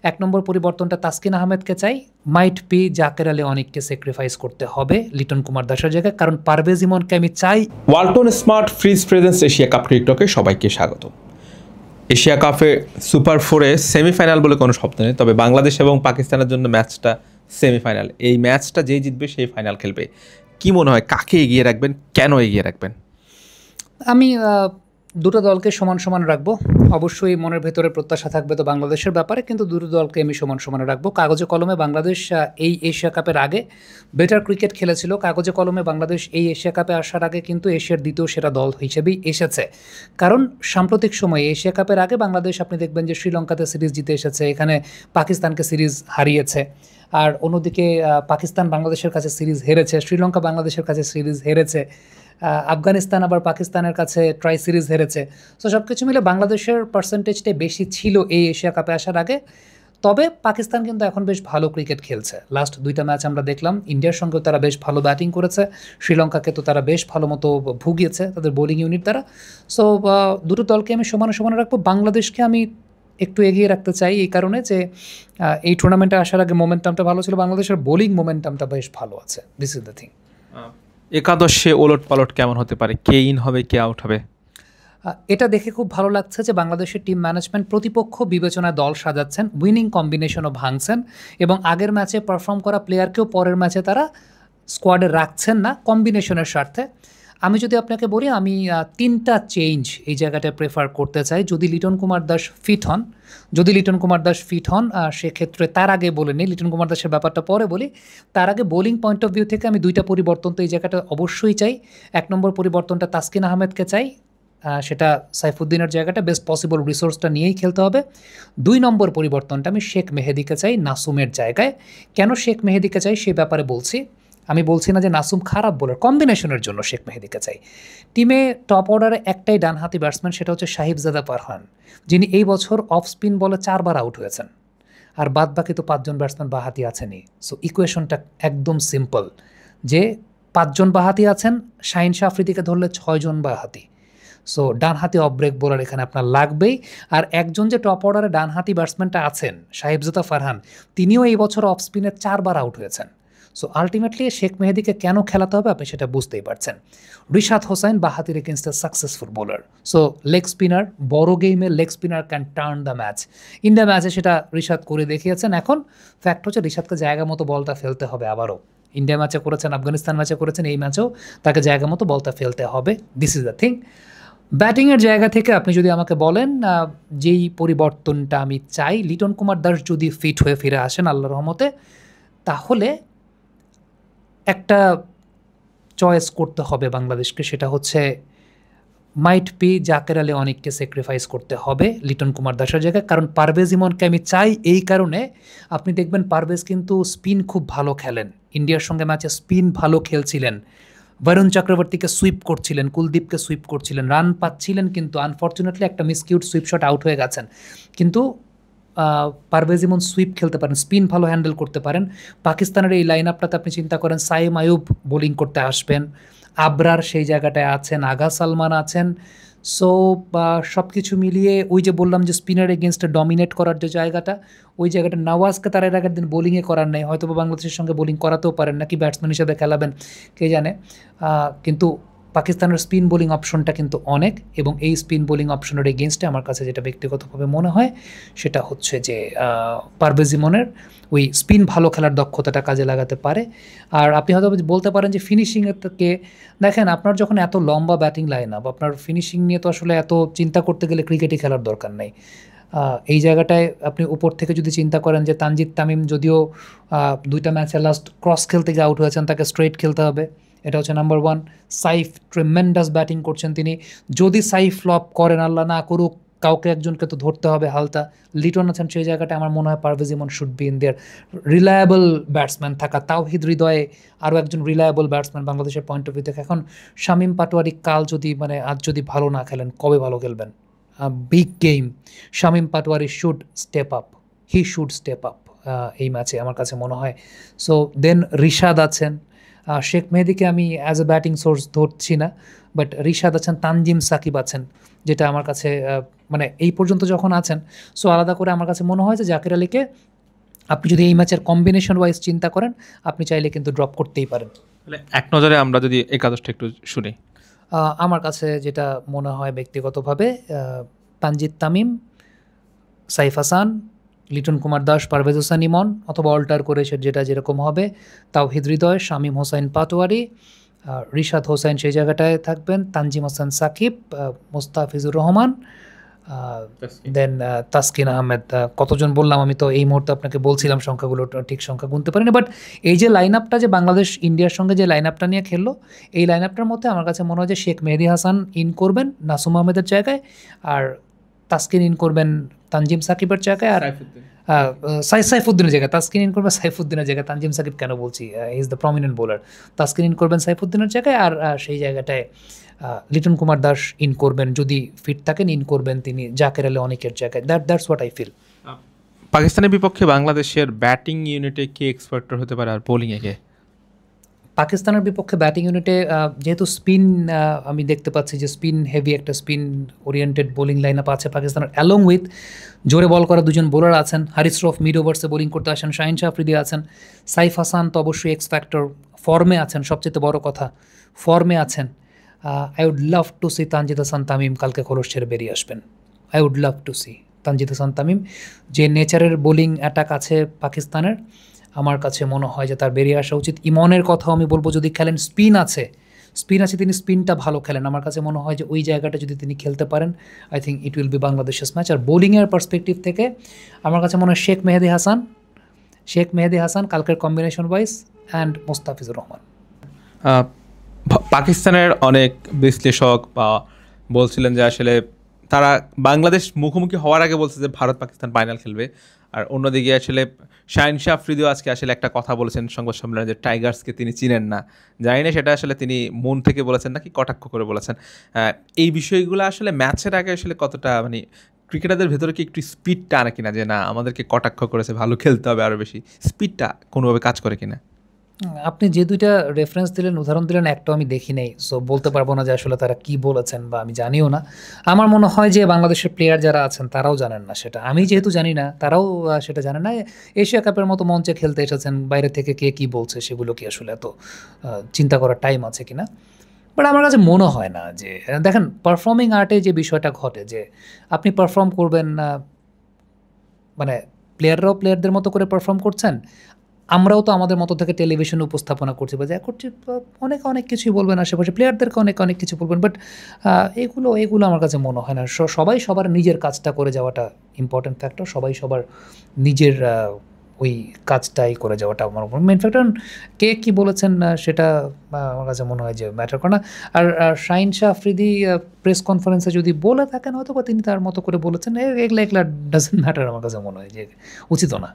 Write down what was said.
এক নম্বর পরিবর্তনটা তাসকিন আহমেদকে চাই, মাইট বি জাকের আলী অনেককে স্যাক্রিফাইস করতে হবে লিটন কুমার দাসের জায়গায়, কারণ পারভেজ ইমনকে আমি চাই। Walton smart fridge presence Asia cup টিকটকে সবাইকে স্বাগত। এশিয়া কাপে সুপার 4-এ সেমিফাইনাল বলে কোনো শব্দ নেই, তবে বাংলাদেশ এবং পাকিস্তানের জন্য ম্যাচটা সেমিফাইনাল। এই ম্যাচটা যেই জিতবে সেই ফাইনাল খেলবে। কি মনে হয় কাকে এগিয়ে রাখবেন, কেন এগিয়ে রাখবেন? আমি দুটো দলকে সমান সমান রাখবো। অবশ্যই মনের ভেতরে প্রত্যাশা থাকবে তো বাংলাদেশের ব্যাপারে, কিন্তু দুটো দলকে আমি সমান সমানে রাখবো। কাগজে কলমে বাংলাদেশ এই এশিয়া কাপের আগে বেটার ক্রিকেট খেলেছিল। কাগজে কলমে বাংলাদেশ এই এশিয়া কাপে আসার আগে কিন্তু এশিয়ার দ্বিতীয় সেরা দল হিসেবেই এসেছে। কারণ সাম্প্রতিক সময়ে এশিয়া কাপের আগে বাংলাদেশ আপনি দেখবেন যে শ্রীলঙ্কাতে সিরিজ জিতে এসেছে, এখানে পাকিস্তানকে সিরিজ হারিয়েছে। আর অন্যদিকে পাকিস্তান বাংলাদেশের কাছে সিরিজ হেরেছে, শ্রীলঙ্কা বাংলাদেশের কাছে সিরিজ হেরেছে, আফগানিস্তান আবার পাকিস্তানের কাছে ট্রাই সিরিজ হেরেছে। সো সব কিছু মিলে বাংলাদেশের পার্সেন্টেজটাই বেশি ছিল এই এশিয়া কাপে আসার আগে। তবে পাকিস্তান কিন্তু এখন বেশ ভালো ক্রিকেট খেলছে। লাস্ট দুইটা ম্যাচ আমরা দেখলাম, ইন্ডিয়ার সঙ্গেও তারা বেশ ভালো ব্যাটিং করেছে, শ্রীলঙ্কাকে তো তারা বেশ ভালো মতো ভুগিয়েছে তাদের বোলিং ইউনিট দ্বারা। সো দুটো দলকে আমি সমানে সমানে রাখবো। বাংলাদেশকে আমি একটু এগিয়ে রাখতে চাই এই কারণে যে এই টুর্নামেন্টে আসার আগে মোমেন্টামটা ভালো ছিল, বাংলাদেশের বোলিং মোমেন্টামটা বেশ ভালো আছে। This is the thing. একাদশে ওলট পালট কেমন হতে পারে? কে ইন হবে, কে আউট হবে? এটা দেখে খুব ভালো লাগছে যে বাংলাদেশের টিম ম্যানেজমেন্ট প্রতিপক্ষ বিবেচনায় দল সাজাচ্ছেন, উইনিং কম্বিনেশনও ভাঙছেন, এবং আগের ম্যাচে পারফর্ম করা প্লেয়ারকেও পরের ম্যাচে তারা স্কোয়াডে রাখছেন না কম্বিনেশনের স্বার্থে। আমি যদি আপনাকে বলি, আমি তিনটা চেঞ্জ এই জায়গাটায় প্রেফার করতে চাই যদি লিটন কুমার দাস ফিট হন। যদি লিটন কুমার দাস ফিট হন সেক্ষেত্রে, তার আগে বলে নিই, লিটন কুমার দাসের ব্যাপারটা পরে বলি, তার আগে বোলিং পয়েন্ট অফ ভিউ থেকে আমি দুইটা পরিবর্তন তো এই জায়গাটা অবশ্যই চাই। এক নম্বর পরিবর্তনটা তাসকিন আহমেদকে চাই, সেটা সাইফুদ্দিনের জায়গাটা বেস্ট পসিবল রিসোর্সটা নিয়েই খেলতে হবে। দুই নম্বর পরিবর্তনটা আমি শেখ মেহেদিকে চাই নাসুমের জায়গায়। কেন শেখ মেহেদিকে চাই সে ব্যাপারে বলছি। আমি বলছি না যে নাসুম খারাপ বোলার, কম্বিনেশনের জন্য শেখ মেহেদিকে চাই। টিমে টপ অর্ডারে একটাই ডানহাতি ব্যাটসম্যান, সেটা হচ্ছে সাহিবজাদা ফারহান, যিনি এই বছর অফ স্পিন বলে 4 বার আউট হয়েছেন, আর বাদ বাকি তো 5 জন ব্যাটসম্যান বাহাতি আছেনই। সো ইকুয়েশনটা একদম সিম্পল যে 5 জন বাহাতি আছেন, শাহিন শাহ আফ্রিদিকে ধরলে 6 জন বাহাতি। সো ডানহাতি অফ ব্রেক বোলার এখানে আপনার লাগবেই। আর একজন যে টপ অর্ডারে ডানহাতি ব্যাটসম্যানটা আছেন সাহিবজাদা ফারহান, তিনিও এই বছর অফ স্পিনে 4 বার আউট হয়েছেন। সো আলটিমেটলি শেখ মেহেদিকে কেন খেলাতে হবে আপনি সেটা বুঝতেই পারছেন। রিশাদ হোসাইন বাহাতির এগেনস্ট এ successful bowler. So leg spinner, বড় গেমে leg spinner can turn the match. India ম্যাচে সেটা রিশাদ করে দেখিয়েছেন। এখন ফ্যাক্ট হচ্ছে রিশাদকে জায়গা মতো বলটা ফেলতে হবে আবারও। ইন্ডিয়া ম্যাচে করেছেন, আফগানিস্তান ম্যাচে করেছেন, এই ম্যাচেও তাকে জায়গা মতো বলটা ফেলতে হবে। This is the thing. ব্যাটিংয়ের জায়গা থেকে আপনি যদি আমাকে বলেন যেই পরিবর্তনটা আমি চাই, লিটন কুমার দাস যদি ফিট হয়ে ফিরে আসেন আল্লাহর রহমতে, তাহলে একটা চয়েস করতে হবে বাংলাদেশকে, সেটা হচ্ছে মাইট বি জাকের আলী অনেককে স্যাক্রিফাইস করতে হবে লিটন কুমার দাসের জায়গায়। কারণ পারভেজ ইমনকে আমি চাই এই কারণে, আপনি দেখবেন পারভেজ কিন্তু স্পিন খুব ভালো খেলেন, ইন্ডিয়ার সঙ্গে ম্যাচে স্পিন ভালো খেলছিলেন, বরুণ চক্রবর্তীকে সুইপ করছিলেন, কুলদীপকে সুইপ করছিলেন, রান পাচ্ছিলেন, কিন্তু আনফর্চুনেটলি একটা মিসকিউট সুইপ শট আউট হয়ে গেছেন। কিন্তু পারভেজ ইমন সুইপ খেলতে পারেন, স্পিন ভালো হ্যান্ডেল করতে পারেন। পাকিস্তানের এই লাইন আপটাতে আপনি চিন্তা করেন সাইম আয়ুব বোলিং করতে আসবেন, আবরার সেই জায়গাটায় আছেন, আগা সালমান আছেন। সো সব কিছু মিলিয়ে ওই যে বললাম যে স্পিনার এগেনস্টে ডমিনেট করার যে জায়গাটা, ওই জায়গাটা নওয়াজকে তার এর আগের দিন বোলিংয়ে করার নেই, হয়তো বাংলাদেশের সঙ্গে বোলিং করাতেও পারেন, নাকি ব্যাটসম্যান হিসেবে খেলাবেন কে জানে। কিন্তু পাকিস্তানের স্পিন বোলিং অপশনটা কিন্তু অনেক, এবং এই স্পিন বোলিং অপশনের এগেনস্টে আমার কাছে যেটা ব্যক্তিগতভাবে মনে হয় সেটা হচ্ছে যে পারভেজ ইমনের ওই স্পিন ভালো খেলার দক্ষতাটা কাজে লাগাতে পারে। আর আপনি হয়তো বলতে পারেন যে ফিনিশিংয়ের থেকে, দেখেন আপনার যখন এত লম্বা ব্যাটিং লাইন আপ, আপনার ফিনিশিং নিয়ে তো আসলে এত চিন্তা করতে গেলে ক্রিকেটই খেলার দরকার নেই। এই জায়গাটায় আপনি উপর থেকে যদি চিন্তা করেন যে তানজিদ তামিম যদিও 2টা ম্যাচে লাস্ট ক্রস খেলতে গিয়ে আউট হয়েছেন, তাকে স্ট্রেট খেলতে হবে, এটা হচ্ছে নাম্বার 1। সাইফ ট্রেমেন্ডাস ব্যাটিং করছেন তিনি, যদি সাইফ ফ্লপ করেন আল্লাহ না করুক, কাউকে একজনকে তো ধরতে হবে হালতা। লিটন আছেন সেই জায়গাটায়, আমার মনে হয় Parvez Emon should be in there. Reliable batsman থাকা, তাওহিদ হৃদয়ে আরও একজন রিলায়েবল ব্যাটসম্যান বাংলাদেশের পয়েন্ট অফ ভিউ থেকে। এখন শামীম পাটোয়ারি কাল যদি আজ যদি ভালো না খেলেন, কবে ভালো খেলবেন? Big game, Shamim Patwari should step up, he should step up এই ম্যাচে আমার কাছে মনে হয়। সো দেন রিশাদ আছেন, শেখ মেহেদীকে আমি অ্যাজ এ ব্যাটিং সোর্স ধরছি না, বাট রিশাদ আছেন, তানজিম সাকিব আছেন, যেটা আমার কাছে মানে এই পর্যন্ত যখন আছেন, সো আলাদা করে আমার কাছে মনে হয় যে জাকের আলীকে আপনি যদি এই ম্যাচের কম্বিনেশন ওয়াইজ চিন্তা করেন, আপনি চাইলে কিন্তু ড্রপ করতেই পারেন। তাহলে এক নজরে আমরা যদি একাদশটা একটু শুনি। আমার কাছে যেটা মনে হয় ব্যক্তিগতভাবে, তানজিদ তামিম, সাইফ হাসান, লিটন কুমার দাস, পারভেজ হোসেন ইমন, অথবা অল্টার করে যেটা যেরকম হবে, তাওহিদ হৃদয়, শামীম হোসাইন পাটোয়ারি, রিশাদ হোসেন সেই জায়গাটায় থাকবেন, তানজিম হাসান সাকিব, মোস্তাফিজুর রহমান, দেন তাসকিন আহমেদ। কতজন বললাম আমি তো এই মুহূর্তে আপনাকে বলছিলাম সংখ্যাগুলো, ঠিক সংখ্যা গুনতে পারিনি, বাট এই যে লাইন আপটা যে বাংলাদেশ ইন্ডিয়ার সঙ্গে যে লাইন আপটা নিয়ে খেললো, এই লাইন আপটার মধ্যে আমার কাছে মনে হয় যে শেখ মেহেদী হাসান ইন করবেন নাসুম আহমেদের জায়গায়, আর তাসকিন ইন করবেন তানজিম সাকিবের জায়গায়, আর সাইফুদ্দিনের জায়গায় তাসকিন ইন করবে, সাইফুদ্দিনের জায়গায় তানজিম সাকিব কেন বলছি, he is the prominent bowler. Taskin in করবেন সাইফুদ্দিনের জায়গায়, আর সেই জায়গাটায় লিটন কুমার দাস ইন করবেন, যদি ফিট থাকেন ইন করবেন তিনি জাকের আলী অনেকের জায়গায়। That's what I feel. পাকিস্তানের বিপক্ষে বাংলাদেশের ব্যাটিং ইউনিটে কে এক্সপার্টার হতে পারে আর বোলিংয়ে কে? পাকিস্তানের বিপক্ষে ব্যাটিং ইউনিটে যেহেতু স্পিন, আমি দেখতে পাচ্ছি যে স্পিন হেভি একটা spin oriented bowling line up আছে পাকিস্তানের, অ্যালং উইথ জোরে বল করা দুজন বোলার আছেন। হারিস রফ মিড ওভার্সে বোলিং করতে আসেন, শাহিন শাহ আফ্রিদি আছেন, সাইফ হাসান তো অবশ্যই এক্স ফ্যাক্টর, ফর্মে আছেন, সবচেয়ে বড় কথা ফর্মে আছেন। I would love to see Tanzid Hasan Tamim কালকে খোলস ছেড়ে বেরিয়ে আসবেন। I would love to see Tanzid Hasan Tamim, যে নেচারের বোলিং অ্যাটাক আছে পাকিস্তানের, আমার কাছে মনে হয় যে তার বেরিয়ে আসা উচিত। ইমনের কথাও আমি বলবো, যদি খেলেন স্পিন আছে তিনি স্পিনটা ভালো খেলেন, আমার কাছে মনে হয় যে ওই জায়গাটা যদি তিনি খেলতে পারেন, I think it will be বাংলাদেশের ম্যাচ। আর বোলিংয়ের পার্সপেক্টিভ থেকে আমার কাছে মনে হয় শেখ মেহেদী হাসান কালকের combination wise, and Mustafizur Rahman. পাকিস্তানের অনেক বিশ্লেষক বা বলছিলেন যে আসলে তারা বাংলাদেশ মুখোমুখি হওয়ার আগে বলছে যে ভারত পাকিস্তান ফাইনাল খেলবে, আর অন্যদিকে আসলে শাহিন শাহ আফ্রিদিও আজকে আসলে একটা কথা বলেছেন সংবাদ সম্মেলনে যে টাইগার্সকে তিনি চিনেন না। জানি না সেটা আসলে তিনি মন থেকে বলেছেন নাকি কটাক্ষ করে বলেছেন। এই বিষয়গুলো আসলে ম্যাচের আগে আসলে কতটা মানে ক্রিকেটারদের ভেতরে কি একটু স্পিডটা আনে কিনা, যে না আমাদেরকে কটাক্ষ করেছে ভালো খেলতে হবে আরও বেশি, স্পিডটা কোনোভাবে কাজ করে কিনা? আপনি যে দুইটা রেফারেন্স দিলেন, উদাহরণ দিলেন, একটাও আমি দেখি নাই, সো বলতে পারবো না যে আসলে তারা কি বলেছেন, বা আমি জানিও না। আমার মনে হয় যে বাংলাদেশের প্লেয়ার যারা আছেন তারাও জানেন না সেটা, আমি যেহেতু জানি না তারাও সেটা জানে না। এশিয়া কাপের মতো মঞ্চে খেলতে এসেছেন, বাইরে থেকে কে কী বলছে সেগুলো কি আসলে এত চিন্তা করার টাইম আছে কিনা, বাট আমার কাছে মনে হয় না যে, দেখেন পারফর্মিং আর্টে যে বিষয়টা ঘটে, যে আপনি পারফর্ম করবেন, মানে প্লেয়াররাও প্লেয়ারদের মতো করে পারফর্ম করছেন, আমরাও তো আমাদের মতো থেকে টেলিভিশনে উপস্থাপনা করছি বা যা করছি, অনেক কিছুই বলবেন আশেপাশে, প্লেয়ারদেরকে অনেক কিছু বলবেন, বাট এগুলো আমার কাছে মনে হয় না। সবাই সবার নিজের কাজটা করে যাওয়াটা ইম্পর্টেন্ট ফ্যাক্টর, সবাই সবার নিজের ওই কাজটাই করে যাওয়াটা আমার মেন ফ্যাক্টর। কে কী বলেছেন সেটা আমার কাছে মনে হয় যে ম্যাটার করে না। আর শাহিন শাহ আফ্রিদি প্রেস কনফারেন্সে যদি বলে থাকেন হয়তো বা তিনি তার মতো করে বলেছেন, এগুলা ডাজেন্ট ম্যাটার, আমার কাছে মনে হয় যে উচিত না।